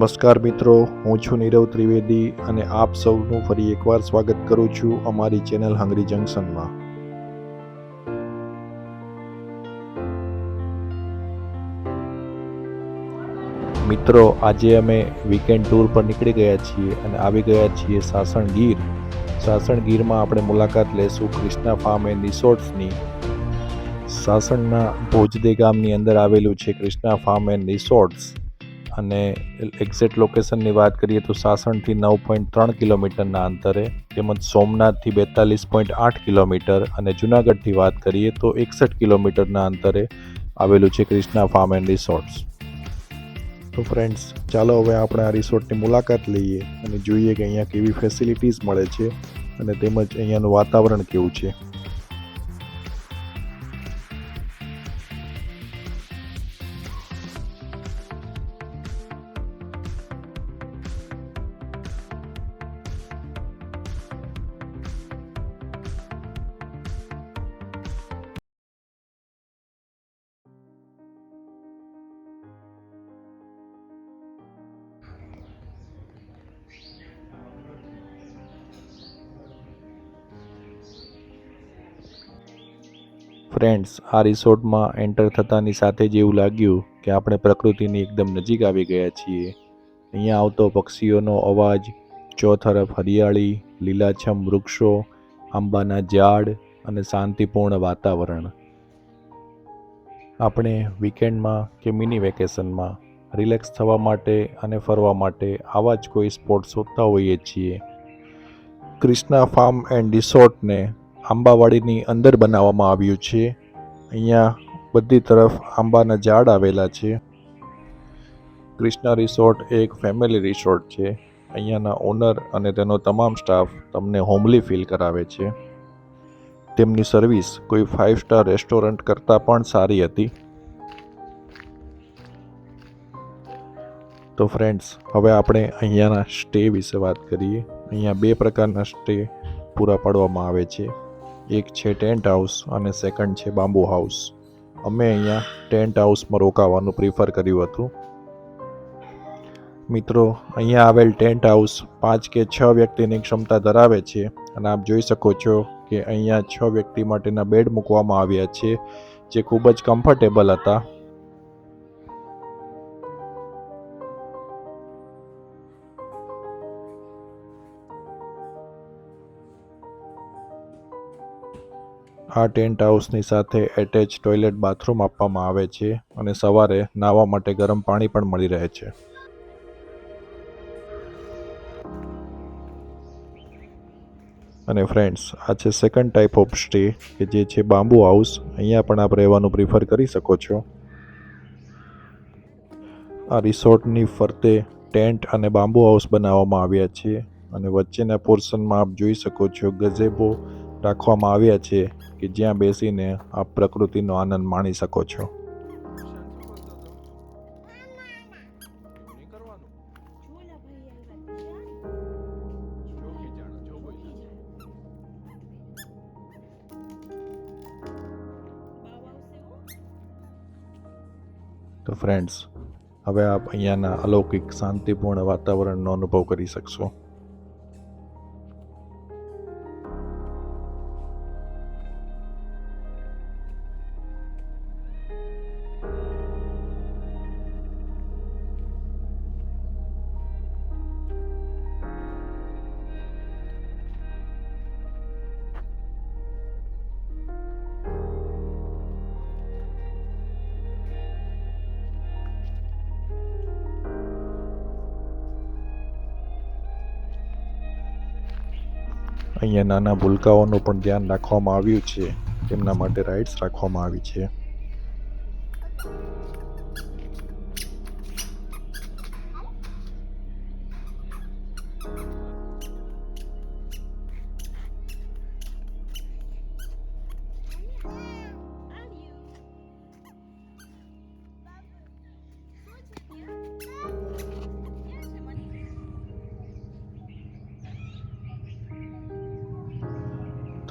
નમસ્કાર મિત્રો, હું છું નીરવ ત્રિવેદી અને આપ સૌનું ફરી એકવાર સ્વાગત કરું છું અમારી ચેનલ હંગરી જંકશનમાં. મિત્રો, આજે અમે વીકેન્ડ ટૂર પર નીકળી ગયા છીએ અને આવી ગયા છીએ સાસણ ગીર. સાસણ ગીરમાં આપણે મુલાકાત લેશું કૃષ્ણા ફાર્મ એન્ડ રિસોર્ટ્સની. સાસણના ભોજદે ગામની અંદર આવેલું છે કૃષ્ણા ફાર્મ એન્ડ રિસોર્ટ્સ અને એક્ઝેક્ટ લોકેશનની વાત કરીએ તો સાસણથી 9.3 કિલોમીટરના અંતરે, તેમજ સોમનાથથી 42.8 કિલોમીટર અને જૂનાગઢથી વાત કરીએ તો 61 કિલોમીટરના અંતરે આવેલું છે કૃષ્ણા ફાર્મ એન્ડ રિસોર્ટ્સ. તો ફ્રેન્ડ્સ, ચાલો હવે આપણે આ રિસોર્ટની મુલાકાત લઈએ અને જોઈએ કે અહીંયા કેવી ફેસિલિટીઝ મળે છે અને તેમજ અહીંયાનું વાતાવરણ કેવું છે. ફ્રેન્ડ્સ, આ રિસોર્ટમાં એન્ટર થતાની સાથે જ એવું લાગ્યું કે આપણે પ્રકૃતિની એકદમ નજીક આવી ગયા છીએ. અહીંયા આવતો પક્ષીઓનો અવાજ, ચોતરફ હરિયાળી, લીલાછમ વૃક્ષો, આંબાના ઝાડ અને શાંતિપૂર્ણ વાતાવરણ. આપણે વીકેન્ડમાં કે મિની વેકેશનમાં રિલેક્સ થવા માટે અને ફરવા માટે આવા જ કોઈ સ્પોટ શોધતા હોઈએ છીએ. કૃષ્ણા ફાર્મ એન્ડ રિસોર્ટને આંબાવાડીની અંદર બનાવવામાં આવ્યું છે. અહીંયા બધી તરફ આંબાના ઝાડ આવેલા છે. કૃષ્ણા રિસોર્ટ એક ફેમિલી રિસોર્ટ છે. અહીંયાના ઓનર અને તેનો તમામ સ્ટાફ તમને હોમલી ફીલ કરાવે છે. તેમની સર્વિસ કોઈ 5 સ્ટાર રેસ્ટોરન્ટ કરતાં પણ સારી હતી. તો ફ્રેન્ડ્સ, હવે આપણે અહીંયાના સ્ટે વિશે વાત કરીએ. અહીંયા 2 પ્રકારના સ્ટે પૂરા પાડવામાં આવે છે. એક છે ટેન્ટ હાઉસ અને સેકન્ડ છે બામ્બુ હાઉસ. અમે અહીંયા ટેન્ટ હાઉસમાં રોકાવાનું પ્રિફર કર્યું હતું. મિત્રો, અહીંયા આવેલ ટેન્ટ હાઉસ 5 કે 6 વ્યક્તિની ક્ષમતા ધરાવે છે અને આપ જોઈ શકો છો કે અહીંયા 6 વ્યક્તિ માટેના બેડ મૂકવામાં આવ્યા છે, જે ખૂબ જ કમ્ફર્ટેબલ હતા. આ ટેન્ટ હાઉસની સાથે એટેચ ટોયલેટ બાથરૂમ આપવામાં આવે છે અને સવારે નાહવા માટે ગરમ પાણી પણ મળી રહે છે. અને ફ્રેન્ડ્સ, આ છે સેકન્ડ ટાઈપ ઓફ સ્ટે કે જે છે બામ્બુ હાઉસ. અહીંયા પણ આપ રહેવાનું પ્રિફર કરી શકો છો. આ રિસોર્ટની ફરતે ટેન્ટ અને બામ્બુ હાઉસ બનાવવામાં આવ્યા છે અને વચ્ચેના પોર્શનમાં આપ જોઈ શકો છો ગઝેબો રાખવામાં આવ્યા છે કે જ્યાં બેસીને આપ પ્રકૃતિનો આનંદ માણી શકો છો. તો ફ્રેન્ડ્સ, હવે આપ અહીંયાના અલૌકિક શાંતિપૂર્ણ વાતાવરણનો અનુભવ કરી શકશો. અહીંયા નાના ભૂલકાઓનું પણ ધ્યાન રાખવામાં આવ્યું છે. તેમના માટે રાઇડ્સ રાખવામાં આવી છે.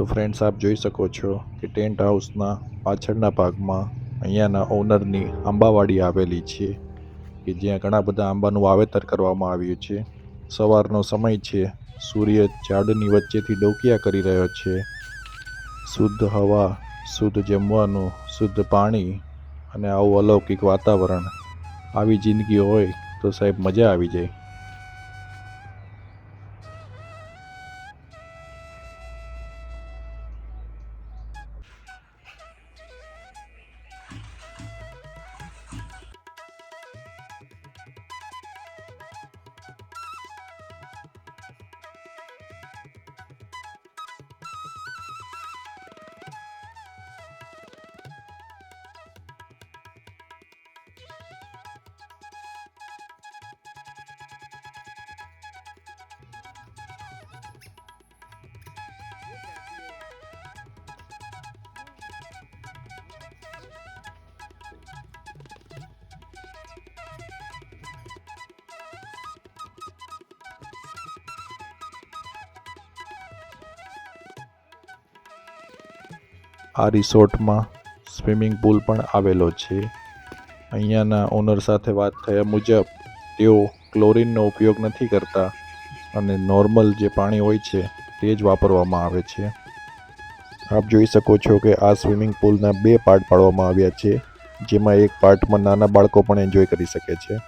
તો ફ્રેન્ડ્સ, આપ જોઈ શકો છો કે ટેન્ટ હાઉસના પાછળના ભાગમાં અહીંયાના ઓનરની આંબાવાડી આવેલી છે કે જ્યાં ઘણા બધા આંબાનું વાવેતર કરવામાં આવ્યું છે. સવારનો સમય છે, સૂર્ય ઝાડની વચ્ચેથી ડોકિયા કરી રહ્યો છે. શુદ્ધ હવા, શુદ્ધ જમવાનું, શુદ્ધ પાણી અને આવું અલૌકિક વાતાવરણ, આવી જિંદગી હોય તો સાહેબ મજા આવી જાય. આ રિસોર્ટમાં સ્વિમિંગ પુલ પણ આવેલો છે. અહીંયાના ઓનર સાથે વાત થયા મુજબ તેઓ ક્લોરીનનો ઉપયોગ નથી કરતા અને નોર્મલ જે પાણી હોય છે તે જ વાપરવામાં આવે છે. આપ જોઈ શકો છો કે આ સ્વિમિંગ પુલના 2 પાર્ટ પાડવામાં આવ્યા છે, જેમાં એક પાર્ટમાં નાના બાળકો પણ એન્જોય કરી શકે છે.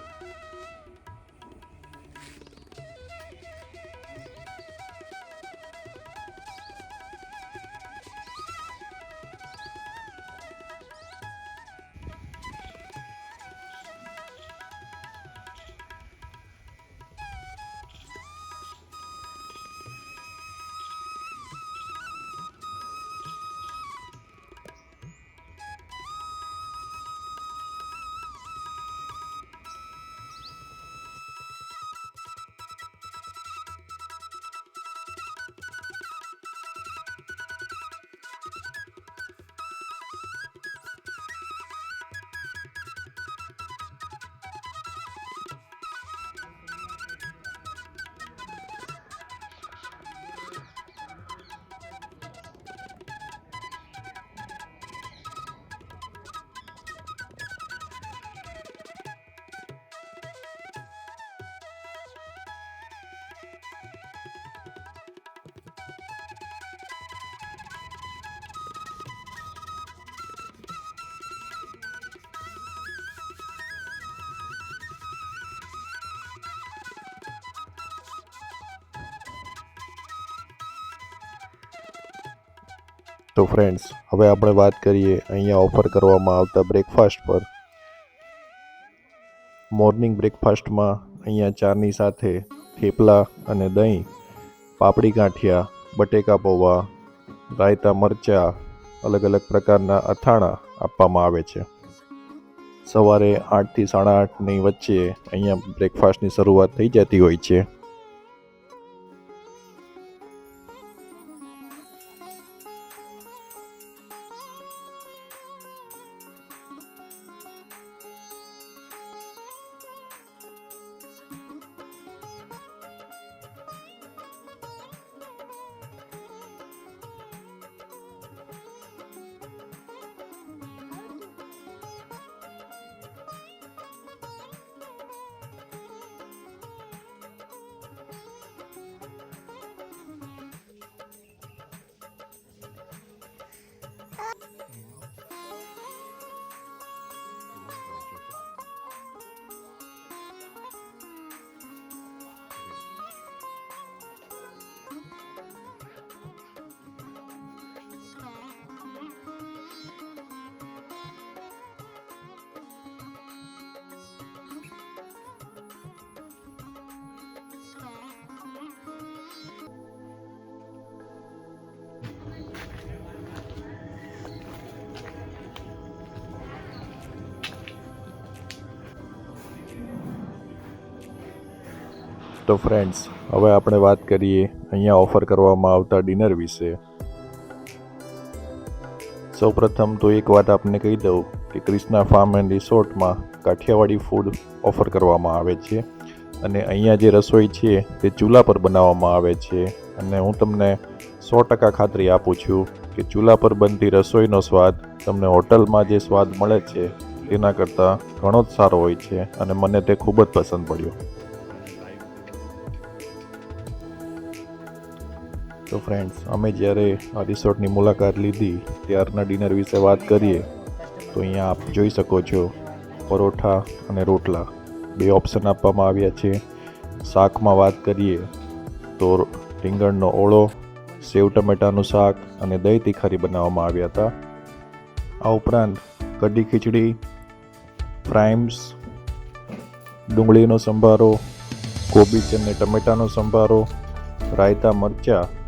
તો ફ્રેન્ડ્સ, હવે આપણે વાત કરીએ અહીંયા ઓફર કરવામાં આવતા બ્રેકફાસ્ટ પર. મોર્નિંગ બ્રેકફાસ્ટમાં અહીંયા ચાની સાથે થેપલા અને દહીં, પાપડી ગાંઠિયા, બટેકા પૌવા, રાયતા મરચાં, અલગ અલગ પ્રકારના અથાણા આપવામાં આવે છે. સવારે 8 થી 8:30ની વચ્ચે અહીંયા બ્રેકફાસ્ટની શરૂઆત થઈ જતી હોય છે. તો ફ્રેન્ડ્સ, હવે આપણે વાત કરીએ અહીંયા ઓફર કરવામાં આવતા ડિનર વિશે. સૌપ્રથમ તો એક વાત આપને કહી દઉં કે ક્રિષ્ના ફાર્મ એન્ડ રિસોર્ટમાં કાઠિયાવાડી ફૂડ ઓફર કરવામાં આવે છે અને અહીંયા જે રસોઈ છે તે ચૂલા પર બનાવવામાં આવે છે. અને હું તમને 100% ખાતરી આપું છું કે ચૂલા પર બનતી રસોઈનો સ્વાદ તમને હોટલમાં જે સ્વાદ મળે છે તેના કરતાં ઘણો જ સારો હોય છે અને મને તે ખૂબ જ પસંદ પડ્યો. તો ફ્રેન્ડ્સ, અમે જ્યારે આ રિસોર્ટની મુલાકાત લીધી ત્યારના ડિનર વિશે વાત કરીએ તો અહીંયા આપ જોઈ શકો છો પરોઠા અને રોટલા 2 ઓપ્શન આપવામાં આવ્યા છે. શાકમાં વાત કરીએ તો રીંગણનો ઓળો, સેવ ટમેટાનું શાક અને દહીં તીખારી બનાવવામાં આવ્યા હતા. આ ઉપરાંત કઢી ખીચડી, ફ્રાઈમ્સ, ડુંગળીનો સંભારો, કોબીજ અને ટમેટાનો સંભારો, રાયતા મરચાં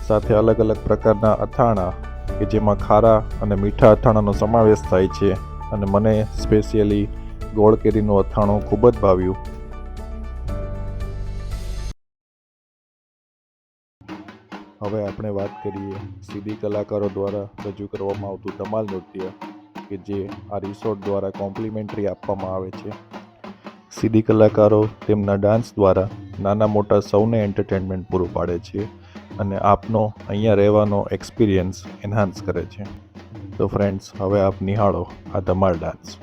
સાથે અલગ અલગ પ્રકારના અથાણાં કે જેમાં ખારા અને મીઠા અથાણાંનો સમાવેશ થાય છે અને મને સ્પેશિયલી ગોળ કેરીનું અથાણું ખૂબ જ ભાવ્યું. હવે આપણે વાત કરીએ સીડી કલાકારો દ્વારા રજૂ કરવામાં આવતું ધમાલ નૃત્ય કે જે આ રિસોર્ટ દ્વારા કોમ્પ્લિમેન્ટરી આપવામાં આવે છે. સીડી કલાકારો તેમના ડાન્સ દ્વારા નાના મોટા સૌને એન્ટરટેનમેન્ટ પૂરું પાડે છે અને આપનો અહીંયા રહેવાનો એક્સપિરિયન્સ એન્હાન્સ કરે છે. તો ફ્રેન્ડ્સ, હવે આપ નિહાળો આ ધમાલ ડાન્સ.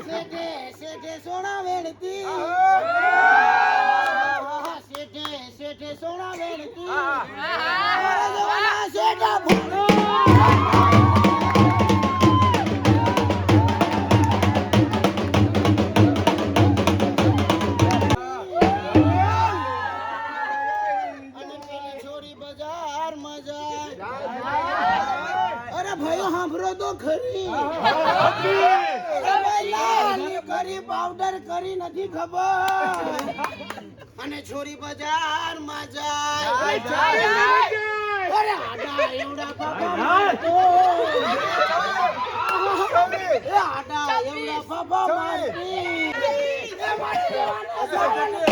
શેઠે શેઠે સોના વેણતી શેઠે સોના વેણતી શેઠા ભૂલો તો ખરી કરી પાવડર કરી નથી ખબર અને છોરી બજાર માં જાય અરે આડા એવડા બાબા તો આડા એવડા બાબા મારતી એ મારી